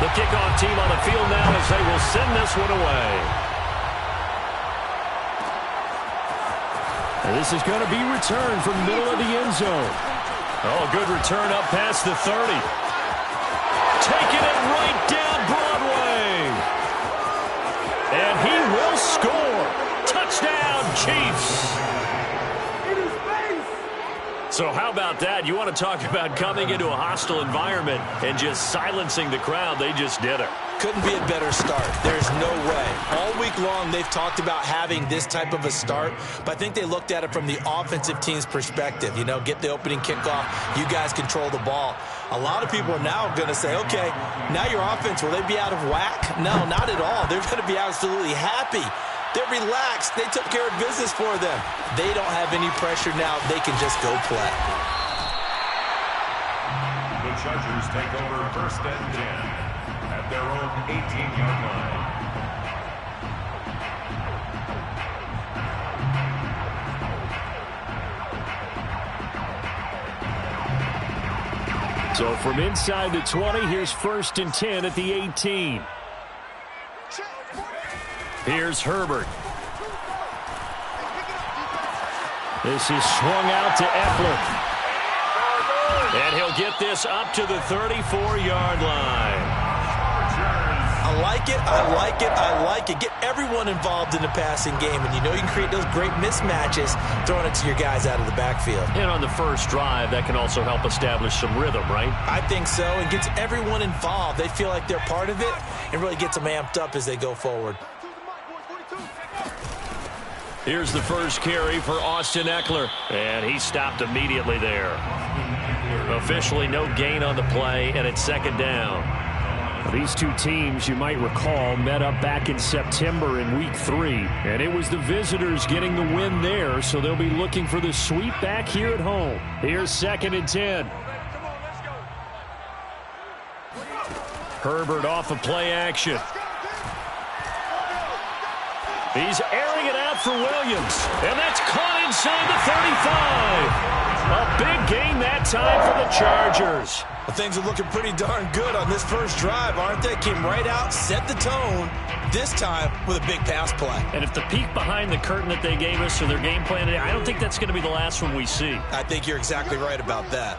The kickoff team on the field now as they will send this one away. And this is going to be returned from the middle of the end zone. Oh, good return up past the 30. Taking it right down Broadway. And he will score. Touchdown, Chiefs. So how about that? You want to talk about coming into a hostile environment and just silencing the crowd. They just did it. Couldn't be a better start. There's no way. All week long, they've talked about having this type of a start, but I think they looked at it from the offensive team's perspective. You know, get the opening kickoff. You guys control the ball. A lot of people are now going to say, okay, now your offense, will they be out of whack? No, not at all. They're going to be absolutely happy. They're relaxed. They took care of business for them. They don't have any pressure now. They can just go play. The Chargers take over 1st and 10 at their own 18-yard line. So from inside the 20, here's 1st and 10 at the 18. Here's Herbert. This is swung out to Eckler. And he'll get this up to the 34-yard line. I like it, I like it, I like it. Get everyone involved in the passing game, and you know you can create those great mismatches throwing it to your guys out of the backfield. And on the first drive, that can also help establish some rhythm, right? I think so. It gets everyone involved. They feel like they're part of it and really gets them amped up as they go forward. Here's the first carry for Austin Eckler, and he stopped immediately there. Officially no gain on the play, and it's 2nd down. These two teams, you might recall, met up back in September in Week 3, and it was the visitors getting the win there, so they'll be looking for the sweep back here at home. Here's 2nd and 10. Herbert off of play action. He's airing it out for Williams, and that's caught inside the 35. A big gain that time for the Chargers. Well, things are looking pretty darn good on this first drive, aren't they? Came right out, set the tone, this time with a big pass play. And if the peek behind the curtain that they gave us or their game plan today, I don't think that's going to be the last one we see. I think you're exactly right about that.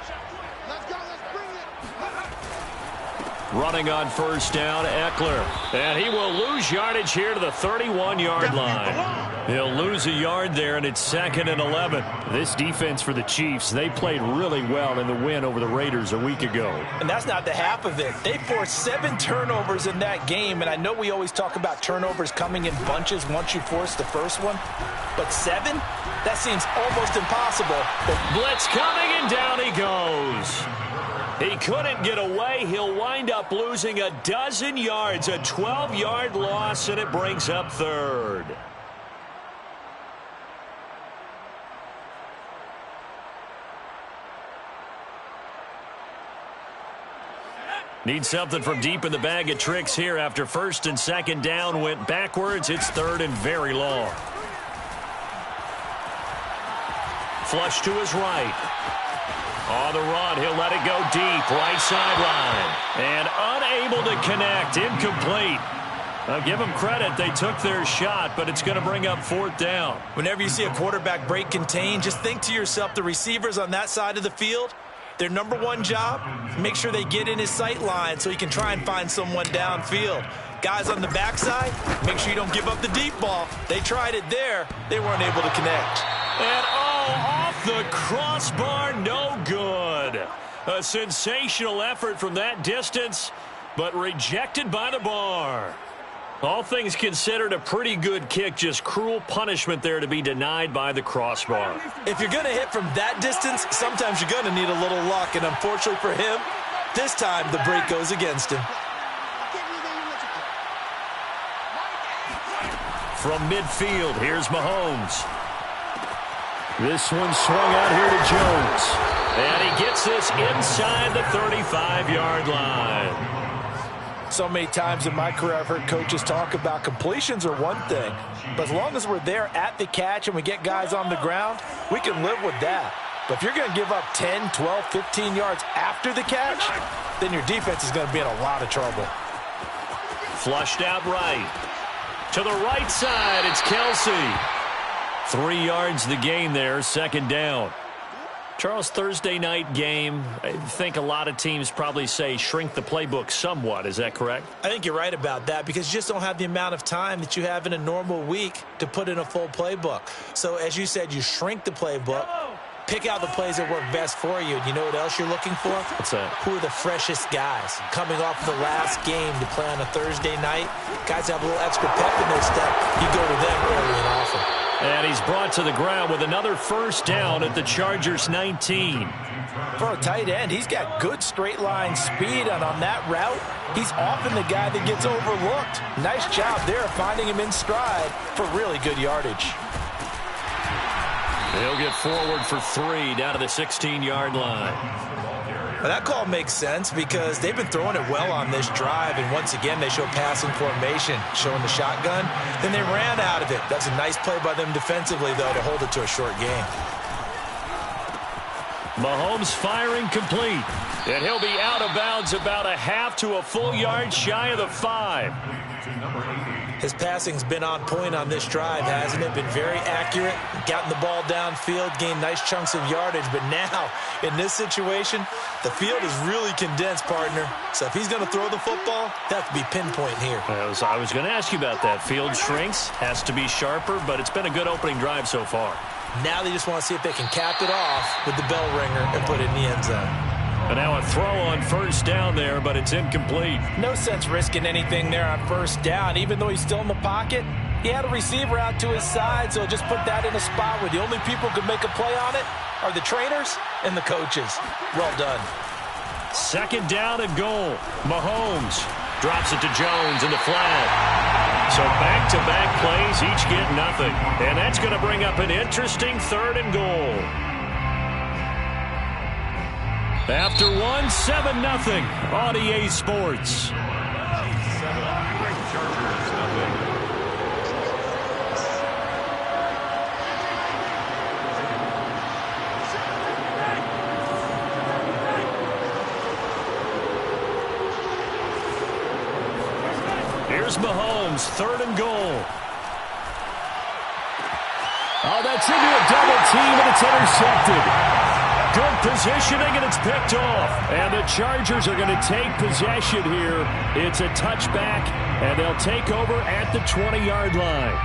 Running on 1st down, Eckler. And he will lose yardage here to the 31-yard line. He'll lose a yard there, and it's 2nd and 11. This defense for the Chiefs, they played really well in the win over the Raiders a week ago. And that's not the half of it. They forced 7 turnovers in that game, and I know we always talk about turnovers coming in bunches once you force the first one. But 7? That seems almost impossible. Blitz coming, and down he goes. He couldn't get away. He'll wind up losing a dozen yards, a 12-yard loss, and it brings up 3rd. Need something from deep in the bag of tricks here after 1st and 2nd down went backwards. It's 3rd and very long. Flush to his right. On the run, he'll let it go deep, right sideline. And unable to connect, incomplete. I'll give them credit, they took their shot, but it's going to bring up 4th down. Whenever you see a quarterback break contain, just think to yourself, the receivers on that side of the field, their number one job, make sure they get in his sight line so he can try and find someone downfield. Guys on the backside, make sure you don't give up the deep ball. They tried it there. They weren't able to connect. And off the crossbar, no good. A sensational effort from that distance, but rejected by the bar. All things considered, a pretty good kick, just cruel punishment there to be denied by the crossbar. If you're going to hit from that distance, sometimes you're going to need a little luck, and unfortunately for him, this time the break goes against him. From midfield, here's Mahomes. This one swung out here to Jones. And he gets this inside the 35-yard line. So many times in my career I've heard coaches talk about completions are one thing, but as long as we're there at the catch and we get guys on the ground, we can live with that. But if you're going to give up 10, 12, 15 yards after the catch, then your defense is going to be in a lot of trouble. Flushed out right. To the right side, it's Kelsey. 3 yards the gain there, second down. Charles, Thursday night game, I think a lot of teams probably say shrink the playbook somewhat. Is that correct? I think you're right about that because you just don't have the amount of time that you have in a normal week to put in a full playbook. So as you said, you shrink the playbook, pick out the plays that work best for you. And you know what else you're looking for? What's that? Who are the freshest guys coming off the last game to play on a Thursday night? Guys have a little extra pep in their step. You go to them early and often. And he's brought to the ground with another first down at the Chargers 19. For a tight end, he's got good straight line speed, and on that route, he's often the guy that gets overlooked. Nice job there finding him in stride for really good yardage. He'll get forward for 3 down to the 16-yard line. Well, that call makes sense because they've been throwing it well on this drive, and once again they show passing formation, showing the shotgun. Then they ran out of it. That's a nice play by them defensively, though, to hold it to a short gain. Mahomes firing complete, and he'll be out of bounds about a half to a full yard shy of the 5. His passing's been on point on this drive, hasn't it? Been very accurate, gotten the ball downfield, gained nice chunks of yardage. But now, in this situation, the field is really condensed, partner. So if he's going to throw the football, that have to be pinpoint here. I was going to ask you about that. Field shrinks, has to be sharper, but it's been a good opening drive so far. Now they just want to see if they can cap it off with the bell ringer and put it in the end zone. And now a throw on first down there, but it's incomplete. No sense risking anything there on first down. Even though he's still in the pocket, he had a receiver out to his side, so just put that in a spot where the only people who can make a play on it are the trainers and the coaches. Well done. Second down and goal. Mahomes drops it to Jones in the flat. So back-to-back plays, each get nothing. And that's going to bring up an interesting 3rd and goal. After 7-0 on EA Sports. Here's Mahomes, 3rd and goal. Oh, that's into a double team, and it's intercepted. Good positioning, and it's picked off. And the Chargers are going to take possession here. It's a touchback, and they'll take over at the 20-yard line.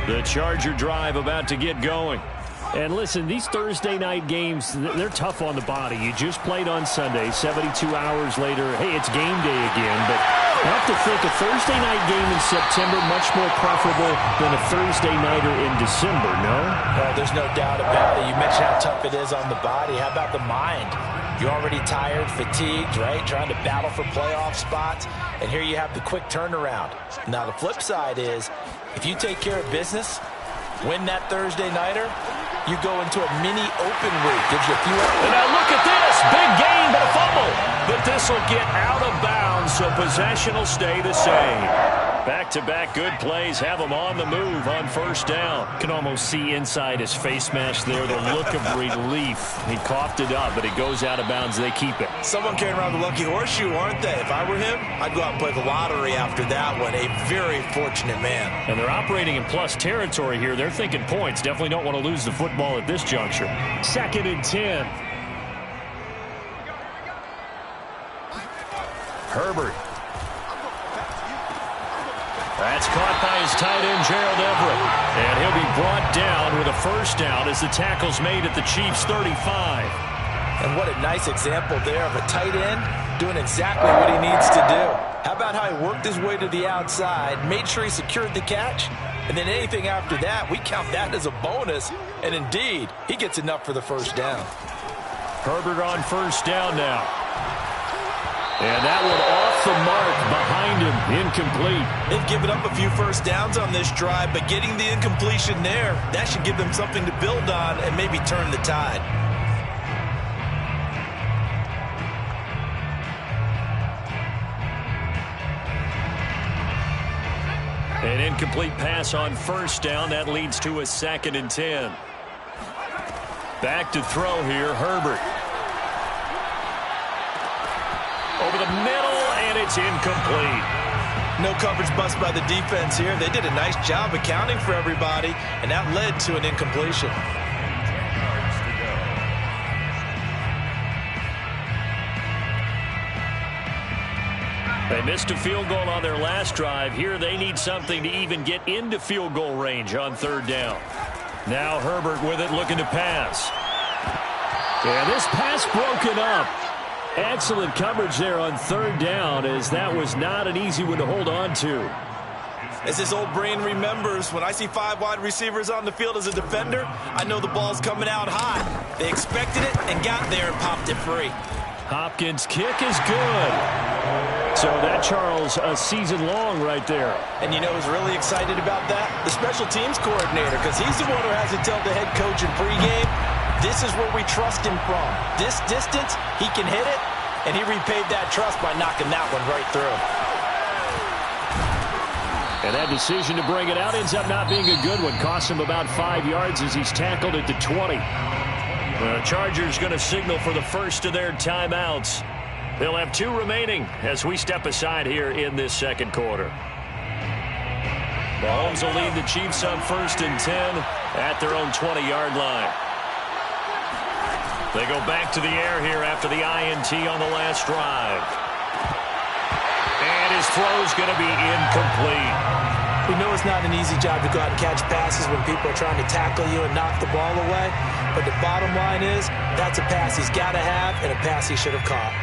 The Charger drive about to get going. And listen, these Thursday night games, they're tough on the body. You just played on Sunday, 72 hours later. Hey, it's game day again, but I have to think a Thursday night game in September much more preferable than a Thursday nighter in December, no? Well, there's no doubt about it. You mentioned how tough it is on the body. How about the mind? You're already tired, fatigued, right? Trying to battle for playoff spots. And here you have the quick turnaround. Now, the flip side is, if you take care of business, win that Thursday nighter, you go into a mini open week. Gives you a few. And now look at this. Big gain, but a fumble. But this will get out of bounds, so possession will stay the same. Back-to-back good plays have him on the move on first down. Can almost see inside his face mask there, the look of relief. He coughed it up, but it goes out of bounds. They keep it. Someone carrying around the lucky horseshoe, aren't they? If I were him, I'd go out and play the lottery after that one. A very fortunate man. And they're operating in plus territory here. They're thinking points. Definitely don't want to lose the football at this juncture. 2nd and 10. Herbert. That's caught by his tight end, Gerald Everett. And he'll be brought down with a first down as the tackle's made at the Chiefs' 35. And what a nice example there of a tight end doing exactly what he needs to do. How about how he worked his way to the outside, made sure he secured the catch, and then anything after that, we count that as a bonus. And indeed, he gets enough for the first down. Herbert on first down now. And that one off the mark behind him, incomplete. They've given up a few first downs on this drive, but getting the incompletion there, that should give them something to build on and maybe turn the tide. An incomplete pass on first down. That leads to a 2nd and 10. Back to throw here, Herbert. over the middle, and it's incomplete. No coverage bust by the defense here. They did a nice job accounting for everybody, and that led to an incompletion. They missed a field goal on their last drive. Here they need something to even get into field goal range on third down. Now Herbert with it, looking to pass. And this pass broken up. Excellent coverage there on third down, as that was not an easy one to hold on to. As his old brain remembers, when I see 5 wide receivers on the field as a defender, I know the ball's coming out high. They expected it and got there and popped it free. Hopkins' kick is good. So that, Charles, a season long right there. And you know who's really excited about that? The special teams coordinator, because he's the one who has to tell the head coach in pregame, this is where we trust him from. This distance, he can hit it, and he repaid that trust by knocking that one right through. And that decision to bring it out ends up not being a good one. Costs him about 5 yards as he's tackled at the 20. The Chargers going to signal for the first of their timeouts. They'll have 2 remaining as we step aside here in this second quarter. Mahomes will lead the Chiefs on 1st and 10 at their own 20-yard line. They go back to the air here after the INT on the last drive. And his throw's going to be incomplete. We know it's not an easy job to go out and catch passes when people are trying to tackle you and knock the ball away. But the bottom line is, that's a pass he's got to have and a pass he should have caught.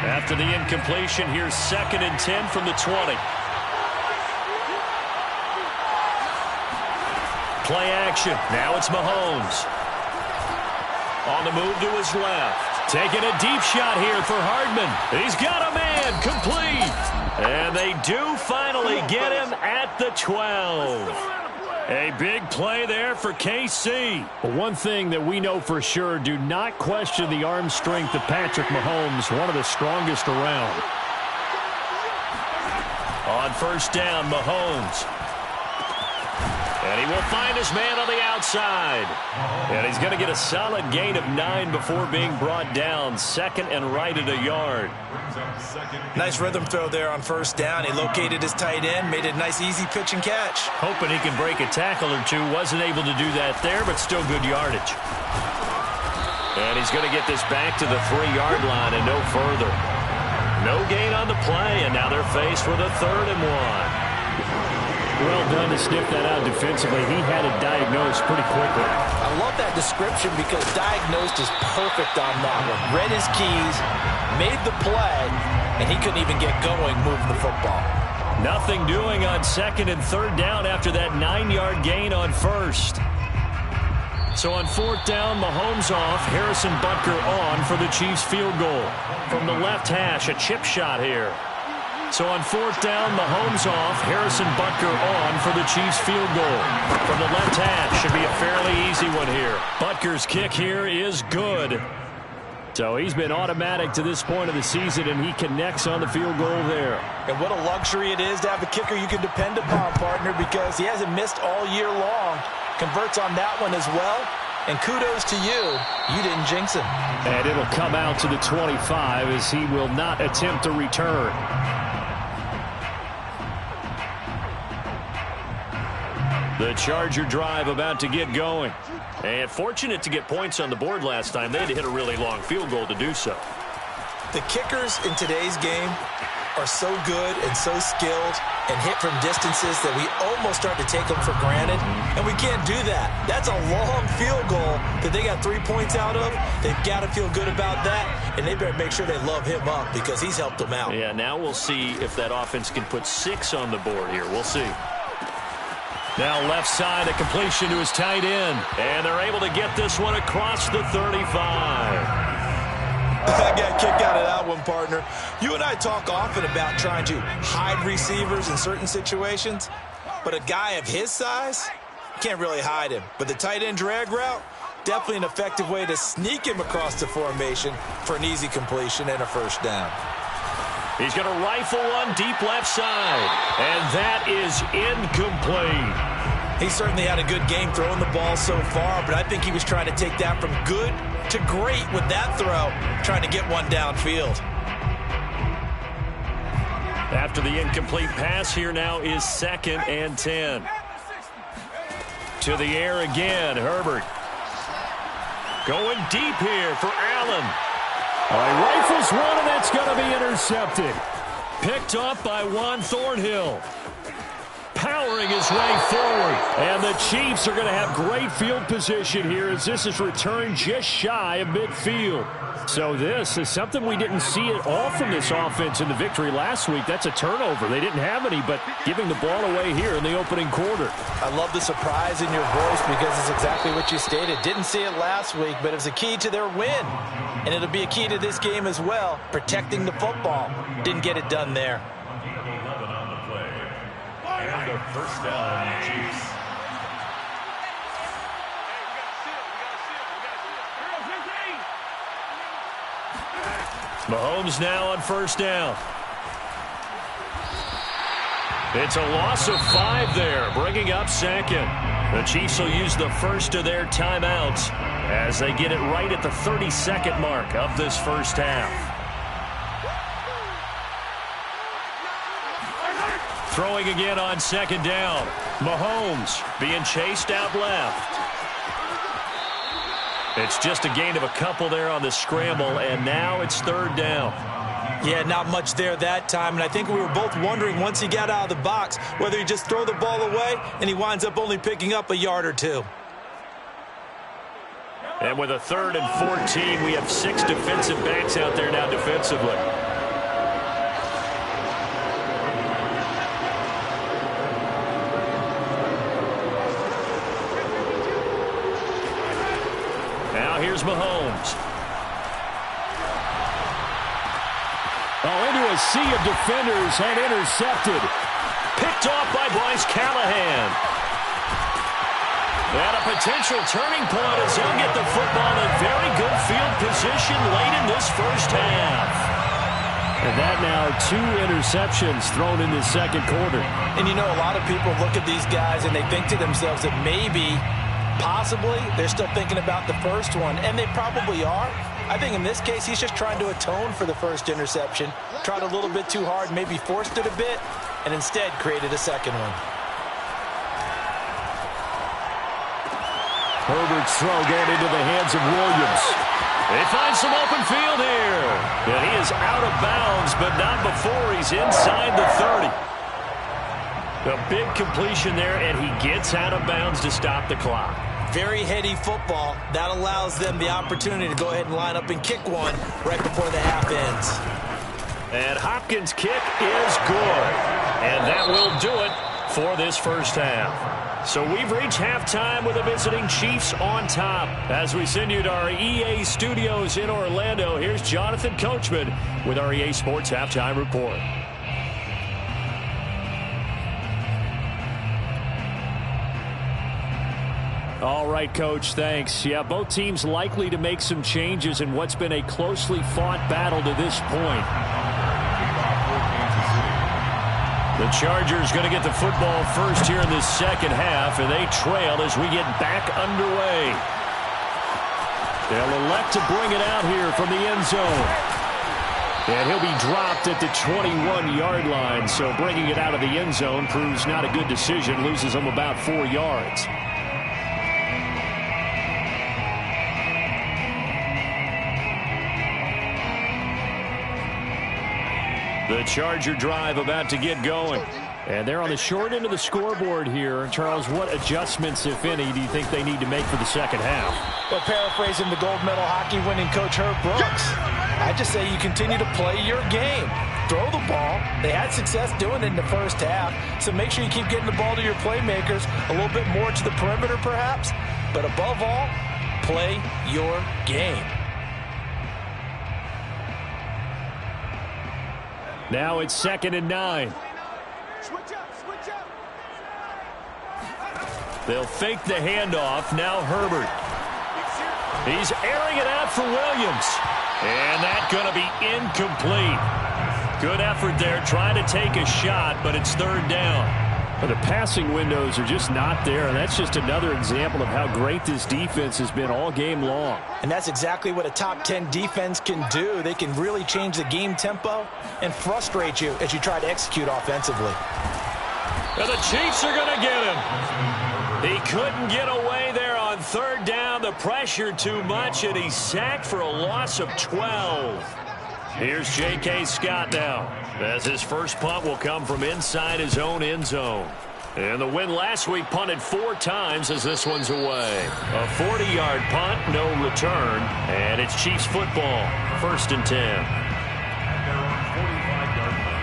After the incompletion, here's 2nd and 10 from the 20. Play action. Now it's Mahomes. On the move to his left. Taking a deep shot here for Hardman. He's got a man. Complete. And they do finally get him at the 12. A big play there for KC. One thing that we know for sure, do not question the arm strength of Patrick Mahomes, one of the strongest around. On 1st down, Mahomes. And he will find his man on the outside. And he's going to get a solid gain of 9 before being brought down. 2nd and right at a yard. Nice rhythm throw there on 1st down. He located his tight end, made it a nice easy pitch and catch. Hoping he can break a tackle or two. Wasn't able to do that there, but still good yardage. And he's going to get this back to the 3-yard line and no further. No gain on the play, and now they're faced with a 3rd and 1. Well done to sniff that out defensively. He had it diagnosed pretty quickly. I love that description because diagnosed is perfect on that one. Read his keys, made the play, and he couldn't even get going moving the football. Nothing doing on 2nd and 3rd down after that 9-yard gain on 1st. So on 4th down, Mahomes off, Harrison Butker on for the Chiefs field goal. From the left hash, a chip shot here. So on 4th down, Mahomes off, Harrison Butker on for the Chiefs field goal. From the left hash, should be a fairly easy one here. Butker's kick here is good. So he's been automatic to this point of the season, and he connects on the field goal there. And what a luxury it is to have a kicker you can depend upon, partner, because he hasn't missed all year long. Converts on that one as well. And kudos to you. You didn't jinx him. And it'll come out to the 25 as he will not attempt to return. The Charger drive about to get going. And fortunate to get points on the board last time. They had to hit a really long field goal to do so. The kickers in today's game are so good and so skilled and hit from distances that we almost start to take them for granted. And we can't do that. That's a long field goal that they got 3 points out of. They've got to feel good about that. And they better make sure they love him up because he's helped them out. Yeah, now we'll see if that offense can put 6 on the board here. We'll see. Now left side, a completion to his tight end. And they're able to get this one across the 35. I got a kick out of that one, partner. You and I talk often about trying to hide receivers in certain situations. But a guy of his size, can't really hide him. But the tight end drag route, definitely an effective way to sneak him across the formation for an easy completion and a 1st down. He's going to rifle one deep left side. And that is incomplete. He certainly had a good game throwing the ball so far, but I think he was trying to take that from good to great with that throw, trying to get one downfield. After the incomplete pass, here now is 2nd and 10. To the air again, Herbert. Going deep here for Allen. All right, rifles one, and that's going to be intercepted. Picked up by Juan Thornhill. Powering his way forward. And the Chiefs are going to have great field position here as this is returned just shy of midfield. So this is something we didn't see at all from this offense in the victory last week. That's a turnover. They didn't have any, but giving the ball away here in the opening quarter. I love the surprise in your voice because it's exactly what you stated. Didn't see it last week, but it was a key to their win. And it'll be a key to this game as well, protecting the football. Didn't get it done there. 11 on the play. And a first down, Chiefs. Mahomes now on first down. It's a loss of 5 there, bringing up 2nd. The Chiefs will use the first of their timeouts as they get it right at the 32nd mark of this first half. Throwing again on 2nd down. Mahomes being chased out left. It's just a gain of a couple there on the scramble, and now it's 3rd down. Yeah, not much there that time, and I think we were both wondering once he got out of the box whether he just throw the ball away and he winds up only picking up a yard or 2. And with a 3rd and 14, we have 6 defensive backs out there now defensively. Now here's Mahomes. Into a sea of defenders and intercepted. Picked off by Bryce Callahan. And a potential turning point as he'll get the football in very good field position late in this first half. And that now 2 interceptions thrown in the second quarter. And you know, a lot of people look at these guys and they think to themselves that maybe, possibly, they're still thinking about the first one. And they probably are. I think in this case, he's just trying to atone for the first interception. Tried a little bit too hard, maybe forced it a bit, and instead created a second one. Herbert's throw going into the hands of Williams. They find some open field here. And he is out of bounds, but not before he's inside the 30. A big completion there, and he gets out of bounds to stop the clock. Very heady football. That allows them the opportunity to go ahead and line up and kick one right before the half ends. And Hopkins' kick is good. And that will do it for this first half. So we've reached halftime with the visiting Chiefs on top. As we send you to our EA studios in Orlando, here's Jonathan Coachman with our EA Sports Halftime Report. All right, Coach, thanks. Yeah, both teams likely to make some changes in what's been a closely fought battle to this point. The Chargers going to get the football first here in the second half, and they trail as we get back underway. They'll elect to bring it out here from the end zone. And he'll be dropped at the 21-yard line, so bringing it out of the end zone proves not a good decision, loses them about 4 yards. The Charger drive about to get going. And they're on the short end of the scoreboard here. Charles, what adjustments, if any, do you think they need to make for the second half? Well, paraphrasing the gold medal hockey winning coach Herb Brooks, I just say you continue to play your game. Throw the ball. They had success doing it in the first half, so make sure you keep getting the ball to your playmakers, a little bit more to the perimeter perhaps, but above all, play your game. Now it's 2nd and 9. They'll fake the handoff. Now Herbert. He's airing it out for Williams. And that's going to be incomplete. Good effort there, trying to take a shot, but it's 3rd down. The passing windows are just not there, and that's just another example of how great this defense has been all game long. And that's exactly what a top 10 defense can do. They can really change the game tempo and frustrate you as you try to execute offensively. And the Chiefs are going to get him. He couldn't get away there on third down. The pressure too much, and he's sacked for a loss of 12. Here's J.K. Scott now, as his first punt will come from inside his own end zone. And the win last week punted 4 times as this one's away. A 40-yard punt, no return, and it's Chiefs football, 1st and 10. At their own 45-yard line.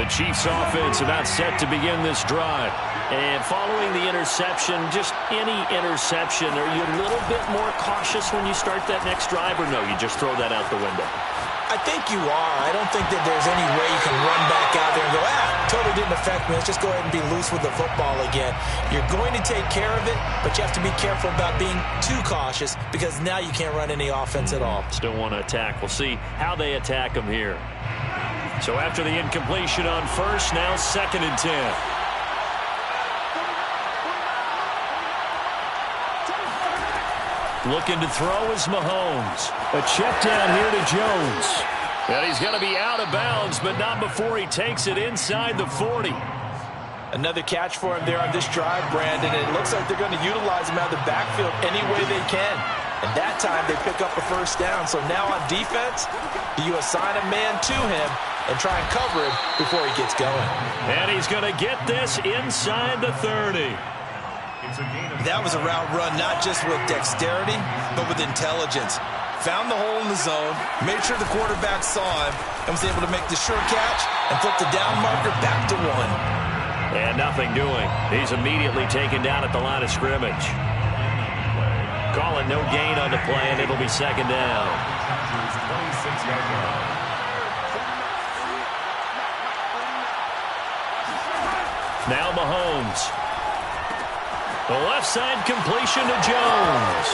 The Chiefs offense about set to begin this drive. And following the interception, just any interception, are you a little bit more cautious when you start that next drive, or no, you just throw that out the window? I think you are. I don't think that there's any way you can run back out there and go, totally didn't affect me. Let's just go ahead and be loose with the football again. You're going to take care of it, but you have to be careful about being too cautious because now you can't run any offense at all. Still want to attack. We'll see how they attack them here. So after the incompletion on first, now 2nd and 10. Looking to throw is Mahomes. A check down here to Jones. And he's going to be out of bounds, but not before he takes it inside the 40. Another catch for him there on this drive, Brandon. And it looks like they're going to utilize him out of the backfield any way they can. And that time they pick up a first down. So now on defense, you assign a man to him and try and cover him before he gets going. And he's going to get this inside the 30. That was a route run not just with dexterity, but with intelligence. Found the hole in the zone, made sure the quarterback saw him, and was able to make the sure catch and flip the down marker back to 1. And nothing doing. He's immediately taken down at the line of scrimmage. Calling no gain on the play, and it'll be 2nd down. Now Mahomes. The left side completion to Jones.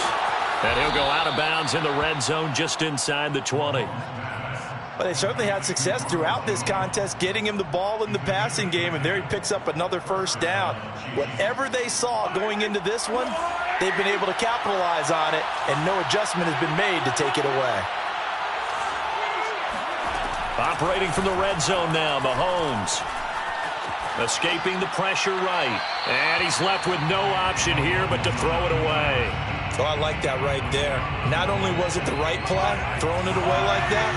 And he'll go out of bounds in the red zone just inside the 20. But they certainly had success throughout this contest getting him the ball in the passing game, and there he picks up another first down. Whatever they saw going into this one, they've been able to capitalize on it, and no adjustment has been made to take it away. Operating from the red zone now, Mahomes. Escaping the pressure right. And he's left with no option here but to throw it away. Oh, I like that right there. Not only was it the right play, throwing it away like that,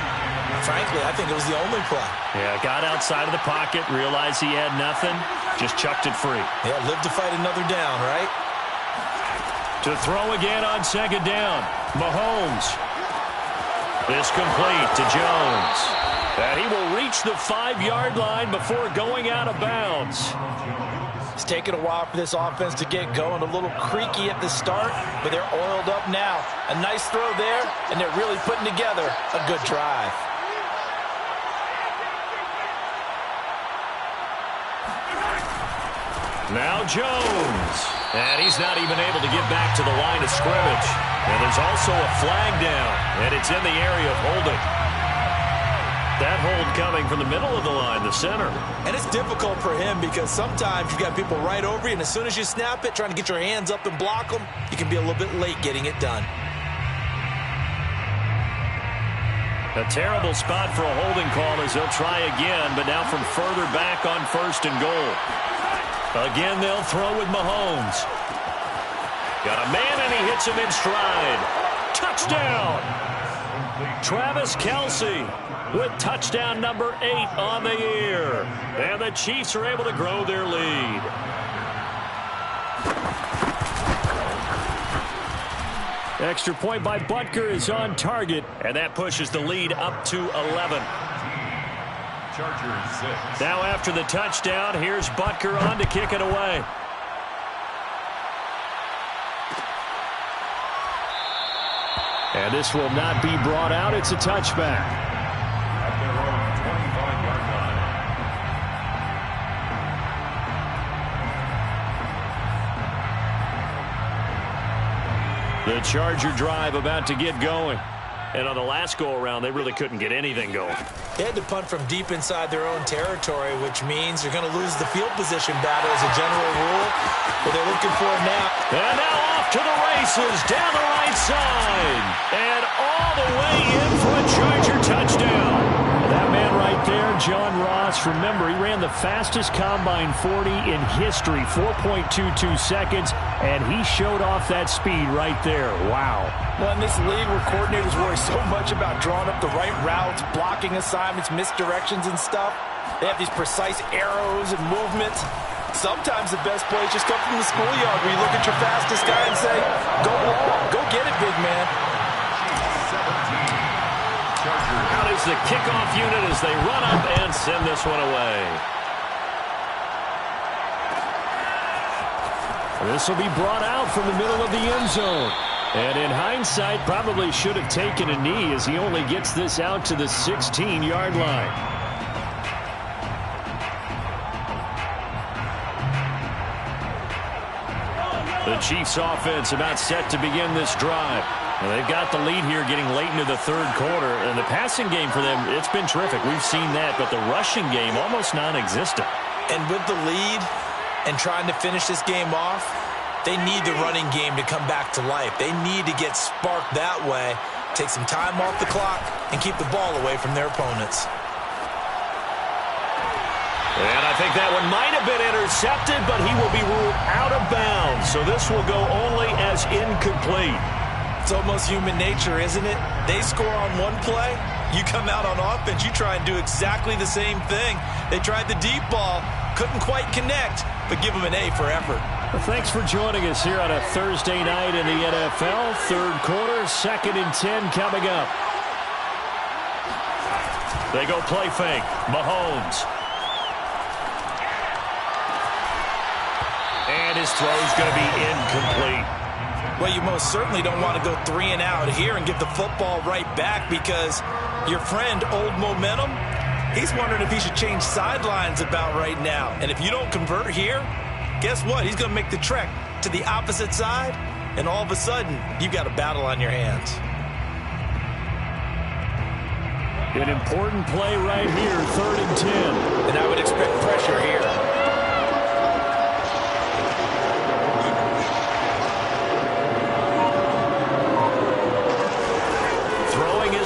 frankly, I think it was the only play. Yeah, got outside of the pocket, realized he had nothing, just chucked it free. Yeah, live to fight another down, right? To throw again on 2nd down. Mahomes. This complete to Jones. And he will reach the 5-yard line before going out of bounds. It's taken a while for this offense to get going. A little creaky at the start, but they're oiled up now. A nice throw there, and they're really putting together a good drive. Now Jones. And he's not even able to get back to the line of scrimmage. And there's also a flag down, and it's in the area of holding. That hold coming from the middle of the line, the center. And it's difficult for him because sometimes you got people right over you, and as soon as you snap it, trying to get your hands up and block them, you can be a little bit late getting it done. A terrible spot for a holding call as they'll try again, but now from further back on 1st and goal. Again, they'll throw with Mahomes. Got a man, and he hits him in stride. Touchdown! Travis Kelce with touchdown number 8 on the year. And the Chiefs are able to grow their lead. Extra point by Butker is on target. And that pushes the lead up to 11. Chargers 6. Now after the touchdown, here's Butker on to kick it away. And this will not be brought out. It's a touchback. At their own 25-yard line. The Charger drive about to get going. And on the last go-around, they really couldn't get anything going. They had to punt from deep inside their own territory, which means they're going to lose the field position battle as a general rule. But they're looking for it now. And now off to the races, down the right side. And all the way in for a Charger touchdown. That man right there, John Ross, remember, he ran the fastest combine 40 in history, 4.22 seconds, and he showed off that speed right there. Wow. Well, in this league where coordinators worry so much about drawing up the right routes, blocking assignments, misdirections and stuff, they have these precise arrows and movements. Sometimes the best plays just come from the schoolyard where you look at your fastest guy and say, go long, go get it, big man. Out is the kickoff unit as they run up and send this one away. This will be brought out from the middle of the end zone. And in hindsight, probably should have taken a knee as he only gets this out to the 16-yard line. The Chiefs offense about set to begin this drive. Well, they've got the lead here getting late into the third quarter. And the passing game for them, it's been terrific. We've seen that. But the rushing game, almost non-existent. And with the lead and trying to finish this game off, they need the running game to come back to life. They need to get sparked that way, take some time off the clock, and keep the ball away from their opponents. And I think that one might have been intercepted, but he will be ruled out of bounds. So this will go only as incomplete. It's almost human nature, isn't it? They score on one play, you come out on offense, you try and do exactly the same thing. They tried the deep ball, couldn't quite connect, but give them an A for effort. Well, thanks for joining us here on a Thursday night in the NFL. Third quarter, 2nd and 10 coming up. They go play fake. Mahomes. And his throw's going to be incomplete. Well, you most certainly don't want to go 3 and out here and give the football right back because your friend, Old Momentum, he's wondering if he should change sidelines about right now. And if you don't convert here, guess what? He's going to make the trek to the opposite side, and all of a sudden, you've got a battle on your hands. An important play right here, 3rd and 10. And I would expect pressure here.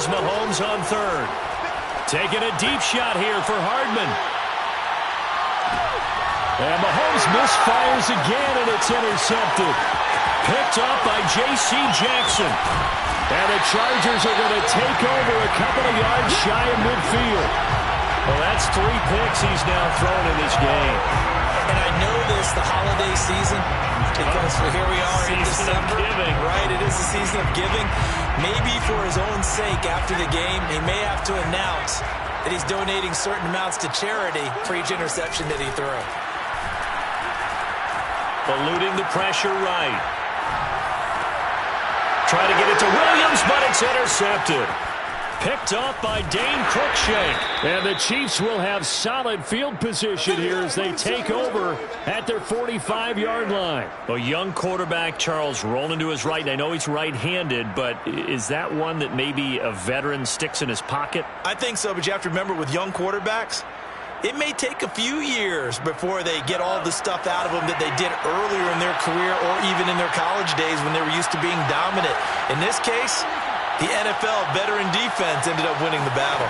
Mahomes on 3rd. Taking a deep shot here for Hardman. And Mahomes misfires again, and it's intercepted. Picked up by J.C. Jackson. And the Chargers are going to take over a couple of yards shy of midfield. Well, that's 3 picks he's now thrown in this game. And I know this, the holiday season, because here we are in December. Right, it is the season of giving. Maybe for his own sake after the game, he may have to announce that he's donating certain amounts to charity for each interception that he threw. Eluding the pressure right. Try to get it to Williams, but it's intercepted. Picked up by Dane Cruikshank. And the Chiefs will have solid field position here as they take over at their 45-yard line. A young quarterback, Charles, rolling to his right. I know he's right-handed, but is that one that maybe a veteran sticks in his pocket? I think so, but you have to remember with young quarterbacks, it may take a few years before they get all the stuff out of them that they did earlier in their career or even in their college days when they were used to being dominant. In this case, the NFL veteran defense ended up winning the battle.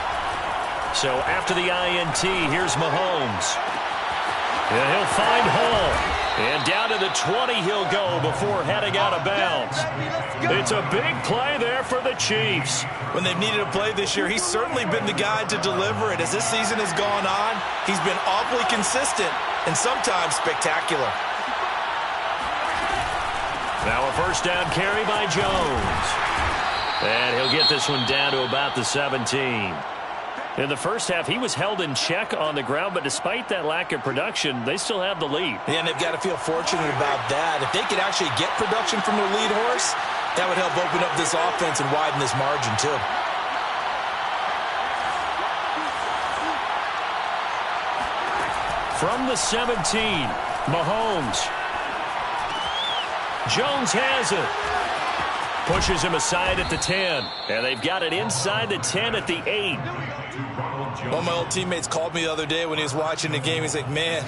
So after the INT, here's Mahomes. And he'll find Hall. And down to the 20 he'll go before heading out of bounds. It's a big play there for the Chiefs. When they've needed a play this year, he's certainly been the guy to deliver it. As this season has gone on, he's been awfully consistent and sometimes spectacular. Now a first down carry by Jones. And he'll get this one down to about the 17. In the first half, he was held in check on the ground, but despite that lack of production, they still have the lead. And they've got to feel fortunate about that. If they could actually get production from their lead horse, that would help open up this offense and widen this margin, too. From the 17, Mahomes. Jones has it. Pushes him aside at the 10. And they've got it inside the 10 at the 8. One of my old teammates called me the other day when he was watching the game. He's like, man,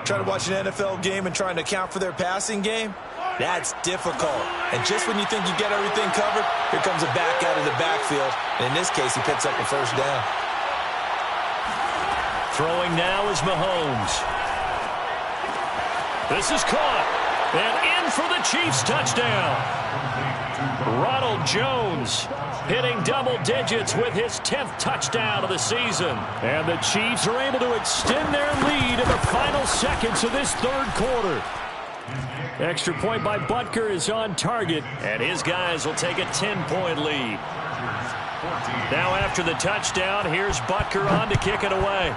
trying to watch an NFL game and trying to account for their passing game, that's difficult. And just when you think you get everything covered, here comes a back out of the backfield. And in this case, he picks up a first down. Throwing now is Mahomes. This is caught. And in for the Chiefs touchdown. Ronald Jones hitting double digits with his 10th touchdown of the season. And the Chiefs are able to extend their lead in the final seconds of this third quarter. Extra point by Butker is on target, and his guys will take a 10-point lead. Now after the touchdown, here's Butker on to kick it away.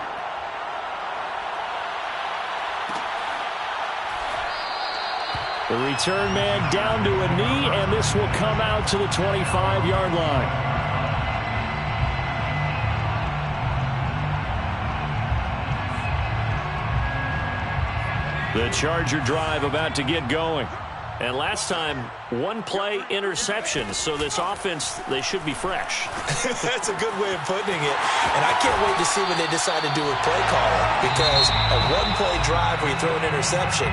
The return man down to a knee, and this will come out to the 25-yard line. The Charger drive about to get going. And last time, one play interception, so this offense, they should be fresh. That's a good way of putting it. And I can't wait to see what they decide to do with play calling, because a one-play drive where you throw an interception,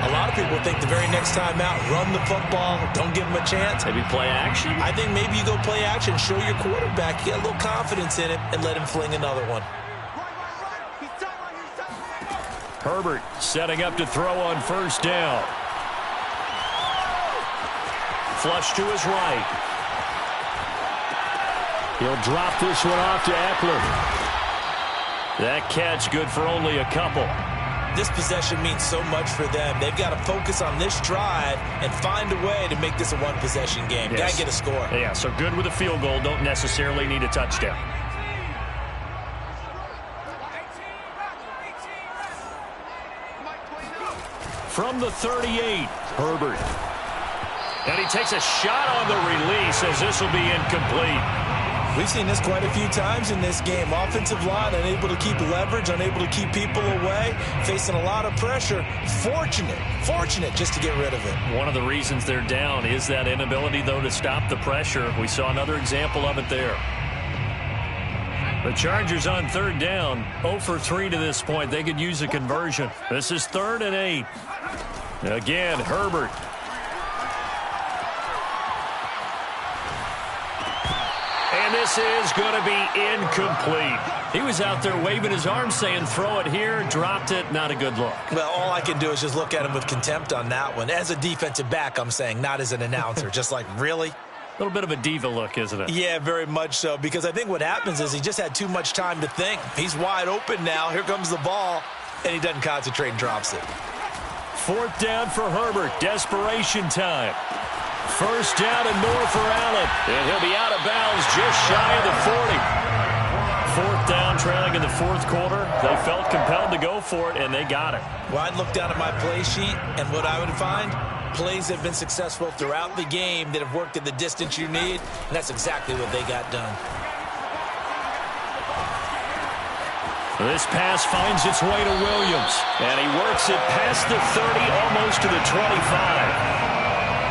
a lot of people think the very next time out, run the football, don't give them a chance. Maybe play action? I think maybe you go play action, show your quarterback, you get a little confidence in it, and let him fling another one. Herbert setting up to throw on first down. Flush to his right. He'll drop this one off to Eckler. That catch good for only a couple. This possession means so much for them. They've got to focus on this drive and find a way to make this a one-possession game. Yes. Got to get a score. Yeah, so good with a field goal. Don't necessarily need a touchdown. From the 38, Herbert. And he takes a shot on the release as this will be incomplete. We've seen this quite a few times in this game. Offensive line unable to keep leverage, unable to keep people away, facing a lot of pressure. Fortunate just to get rid of it. One of the reasons they're down is that inability, though, to stop the pressure. We saw another example of it there. The Chargers on third down, 0 for 3 to this point. They could use a conversion. This is 3rd and 8. Again, Herbert. And this is going to be incomplete. He was out there waving his arms saying, throw it here, dropped it, not a good look. Well, all I can do is just look at him with contempt on that one. As a defensive back, I'm saying, not as an announcer. Just like, really? A little bit of a diva look, isn't it? Yeah, very much so, because I think what happens is he just had too much time to think. He's wide open now. Here comes the ball, and he doesn't concentrate and drops it. 4th down for Herbert. Desperation time. First down and more for Allen. And he'll be out of bounds just shy of the 40. 4th down, trailing in the 4th quarter. They felt compelled to go for it, and they got it. Well, I'd look down at my play sheet, and what I would find, plays that have been successful throughout the game that have worked at the distance you need, and that's exactly what they got done. This pass finds its way to Williams, and he works it past the 30, almost to the 25.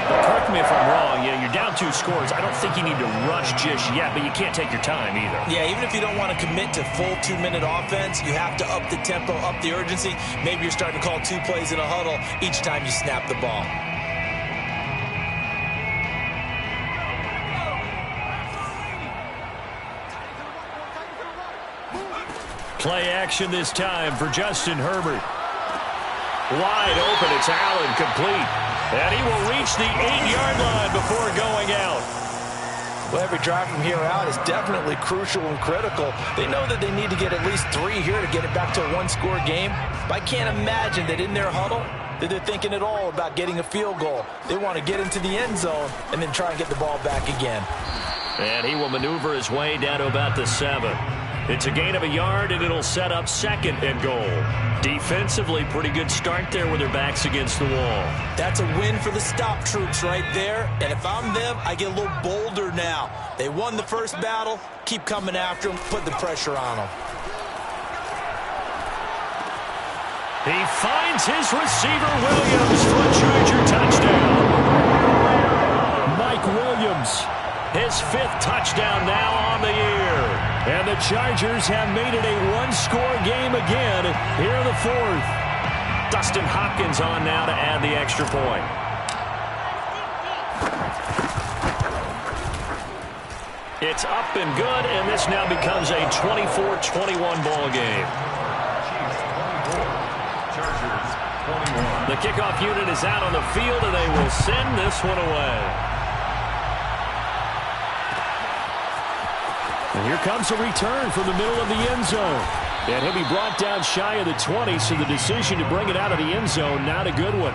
But correct me if I'm wrong, you're down 2 scores. I don't think you need to rush just yet, but you can't take your time either. Yeah, even if you don't want to commit to full 2-minute offense, you have to up the tempo, up the urgency. Maybe you're starting to call 2 plays in a huddle each time you snap the ball. Play action this time for Justin Herbert. Wide open, it's Allen, complete. And he will reach the 8-yard line before going out. Well, every drive from here out is definitely crucial and critical. They know that they need to get at least 3 here to get it back to a one-score game. But I can't imagine that in their huddle that they're thinking at all about getting a field goal. They want to get into the end zone and then try and get the ball back again. And he will maneuver his way down to about the 7. It's a gain of a yard, and it'll set up 2nd and goal. Defensively, pretty good start there with their backs against the wall. That's a win for the stop troops right there. And if I'm them, I get a little bolder now. They won the first battle. Keep coming after them. Put the pressure on them. He finds his receiver, Williams, for a Charger touchdown. Mike Williams. His 5th touchdown now on the year. And the Chargers have made it a one-score game again here in the 4th. Dustin Hopkins on now to add the extra point. It's up and good, and this now becomes a 24-21 ball game. The kickoff unit is out on the field, and they will send this one away. And here comes a return from the middle of the end zone. And he'll be brought down shy of the 20, so the decision to bring it out of the end zone, not a good one.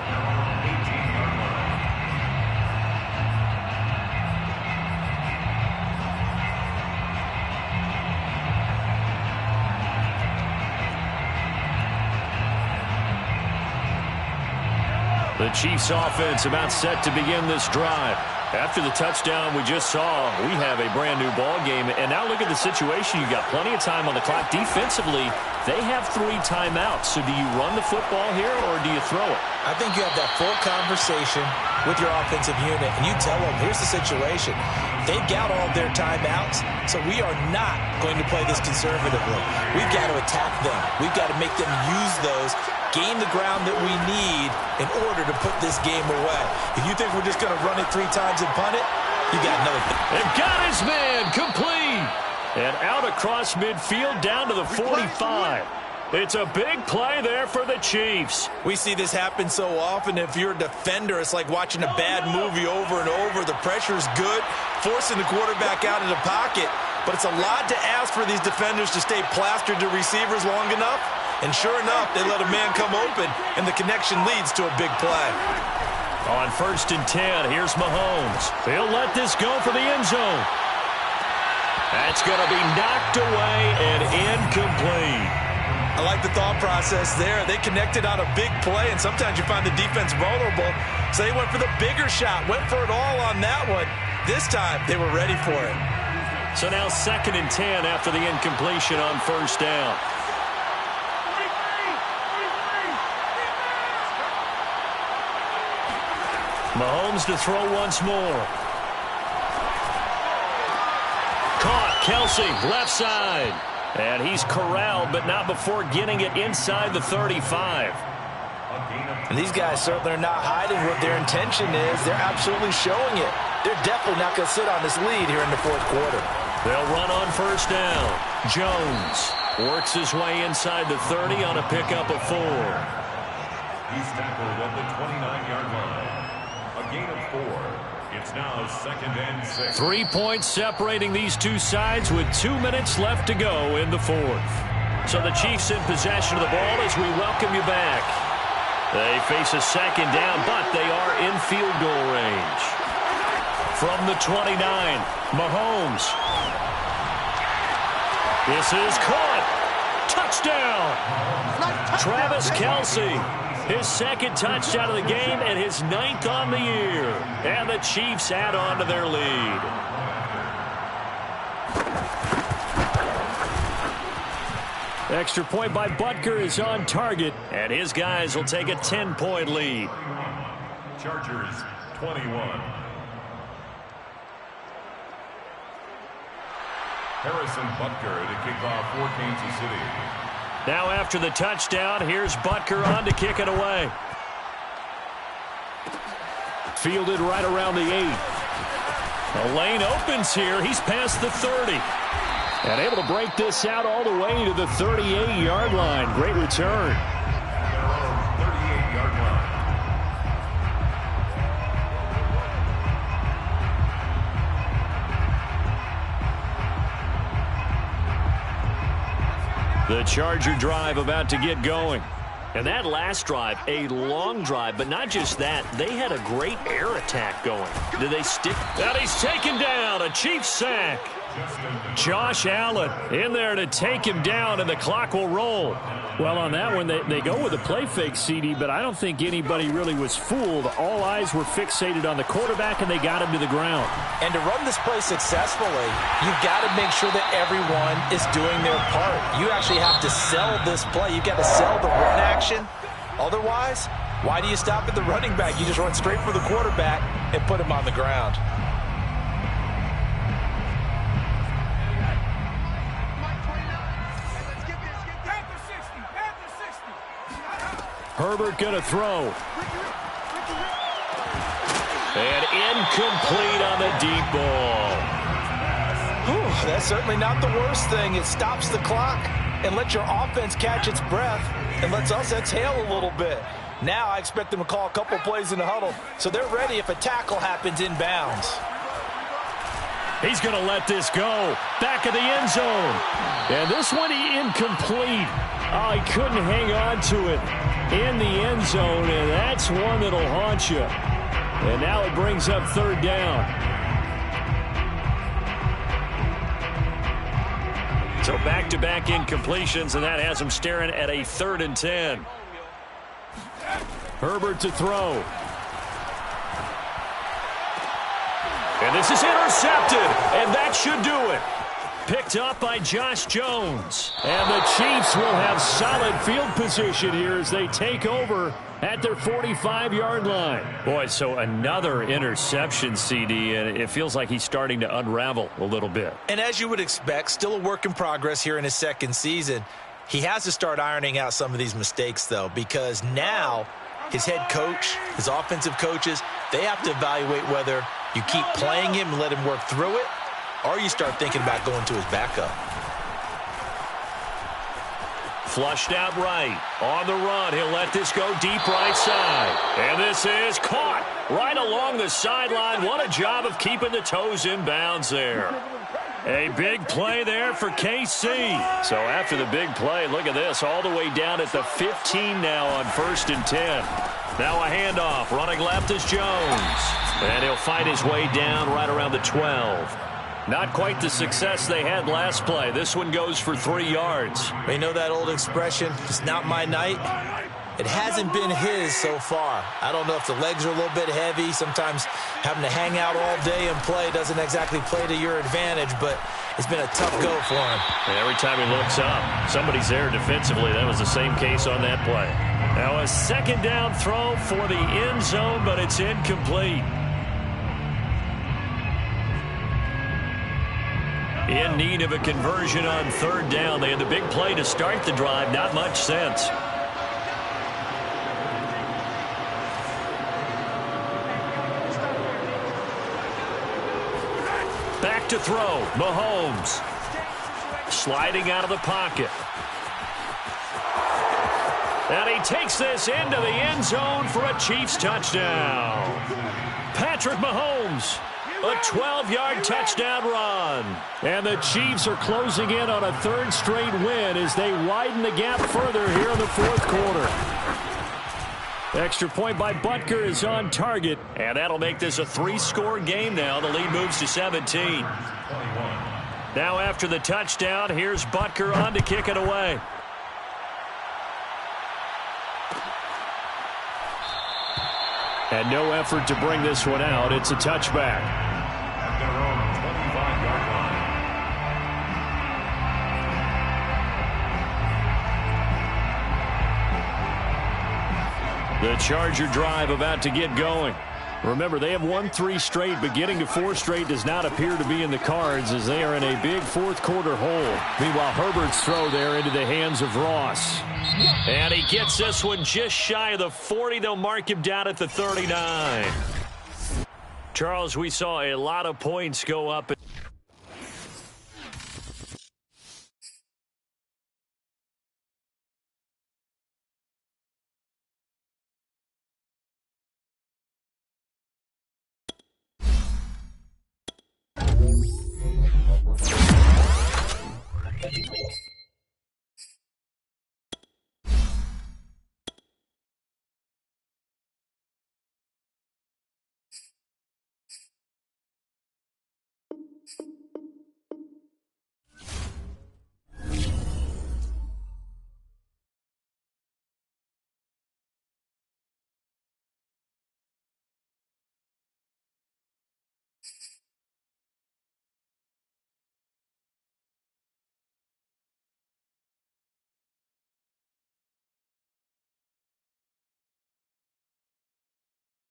The Chiefs offense about set to begin this drive. After the touchdown we just saw, we have a brand new ball game. And now look at the situation. You've got plenty of time on the clock. Defensively, they have 3 timeouts. So do you run the football here or do you throw it? I think you have that full conversation with your offensive unit, and you tell them, here's the situation. They've got all their timeouts, so we are not going to play this conservatively. We've got to attack them. We've got to make them use those, gain the ground that we need in order to put this game away. If you think we're just going to run it 3 times and punt it, you got another thing. And got his man complete. And out across midfield down to the 45. It's a big play there for the Chiefs. We see this happen so often. If you're a defender, it's like watching a bad movie over and over. The pressure's good, forcing the quarterback out of the pocket. But it's a lot to ask for these defenders to stay plastered to receivers long enough. And sure enough, they let a man come open, and the connection leads to a big play. On 1st and 10, here's Mahomes. He'll let this go for the end zone. That's going to be knocked away and incomplete. I like the thought process there. They connected on a big play, and sometimes you find the defense vulnerable. So they went for the bigger shot, went for it all on that one. This time, they were ready for it. So now 2nd and 10 after the incompletion on 1st down. Mahomes to throw once more. Caught, Kelsey, left side. And he's corralled, but not before getting it inside the 35. And these guys certainly are not hiding what their intention is. They're absolutely showing it. They're definitely not going to sit on this lead here in the 4th quarter. They'll run on 1st down. Jones works his way inside the 30 on a pickup of 4. He's tackled at the 29-yard line. A gain of 4. It's now 2nd and 6. 3 points separating these two sides with 2 minutes left to go in the 4th. So the Chiefs in possession of the ball as we welcome you back. They face a 2nd down, but they are in field goal range. From the 29, Mahomes. This is caught. Touchdown. Travis Kelce. His 2nd touchdown of the game and his 9th on the year. And the Chiefs add on to their lead. Extra point by Butker is on target. And his guys will take a 10-point lead. Chargers 21. Harrison Butker to kick off for Kansas City. Now after the touchdown, here's Butker on to kick it away. Fielded right around the 8. The lane opens here. He's past the 30. And able to break this out all the way to the 38-yard line. Great return. 38-yard line. The Charger drive about to get going. And that last drive, a long drive, but not just that. They had a great air attack going. Did they stick? And he's taken down. A Chiefs sack. Josh Allen in there to take him down, and the clock will roll. Well, on that one, they go with a play fake, CD, but I don't think anybody really was fooled. All eyes were fixated on the quarterback, and they got him to the ground. And to run this play successfully, you've got to make sure that everyone is doing their part. You actually have to sell this play. You've got to sell the run action. Otherwise, why do you stop at the running back? You just run straight for the quarterback and put him on the ground. Herbert going to throw. And incomplete on the deep ball. Whew, that's certainly not the worst thing. It stops the clock and lets your offense catch its breath and lets us exhale a little bit. Now I expect them to call a couple plays in the huddle so they're ready if a tackle happens inbounds. He's going to let this go. Back of the end zone. And this one incomplete. Oh, he couldn't hang on to it in the end zone, and that's one that'll haunt you. And now it brings up third down. So back-to-back incompletions, and that has him staring at a 3rd and 10. Herbert to throw. And this is intercepted, and that should do it. Picked up by Josh Jones. And the Chiefs will have solid field position here as they take over at their 45-yard line. Boy, so another interception, CD, and it feels like he's starting to unravel a little bit. And as you would expect, still a work in progress here in his second season. He has to start ironing out some of these mistakes, though, because now his head coach, his offensive coaches, they have to evaluate whether you keep playing him and let him work through it, or you start thinking about going to his backup. Flushed out right. On the run, he'll let this go deep right side. And this is caught right along the sideline. What a job of keeping the toes in bounds there. A big play there for KC. So after the big play, look at this, all the way down at the 15 now on 1st and 10. Now a handoff. Running left is Jones. And he'll fight his way down right around the 12. Not quite the success they had last play. This one goes for 3 yards. You know that old expression, it's not my night? It hasn't been his so far. I don't know if the legs are a little bit heavy. Sometimes having to hang out all day and play doesn't exactly play to your advantage, but it's been a tough go for him. And every time he looks up, somebody's there defensively. That was the same case on that play. Now a 2nd down throw for the end zone, but it's incomplete. In need of a conversion on 3rd down. They had the big play to start the drive. Not much sense. Back to throw. Mahomes. Sliding out of the pocket. And he takes this into the end zone for a Chiefs touchdown. Patrick Mahomes. A 12-yard touchdown run. And the Chiefs are closing in on a 3rd straight win as they widen the gap further here in the 4th quarter. Extra point by Butker is on target. And that'll make this a 3-score game now. The lead moves to 17. Now after the touchdown, here's Butker on to kick it away. And no effort to bring this one out. It's a touchback. At their own 25-yard line. The Charger drive about to get going. Remember, they have won 3 straight, but getting to 4 straight does not appear to be in the cards as they are in a big 4th quarter hole. Meanwhile, Herbert's throw there into the hands of Ross. And he gets this one just shy of the 40. They'll mark him down at the 39. Charles, we saw a lot of points go up.